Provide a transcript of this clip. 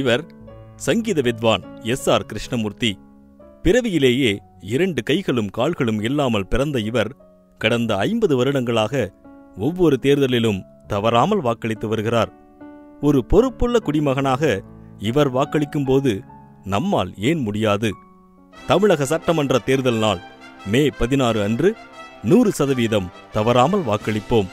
இவர் சங்கீத வித்வான் எஸ்.ஆர். கிருஷ்ணமூர்த்தி. பிறவியிலேயே 2 கைகளும் கால்களும் இல்லாமல் பிறந்த இவர் கடந்த 50 வருடங்களாக ஒவ்வொரு தேர்தலிலும் தவறாமல் வாக்களித்து வருகிறார். ஒரு பொறுப்புள்ள குடிமகனாக இவர் வாக்களிக்கும்போது நம்மால் ஏன் முடியாது? தமிழக சட்டமன்ற தேர்தல் நாள் மே 16 அன்று 100% தவறாமல் வாக்களிப்போம்.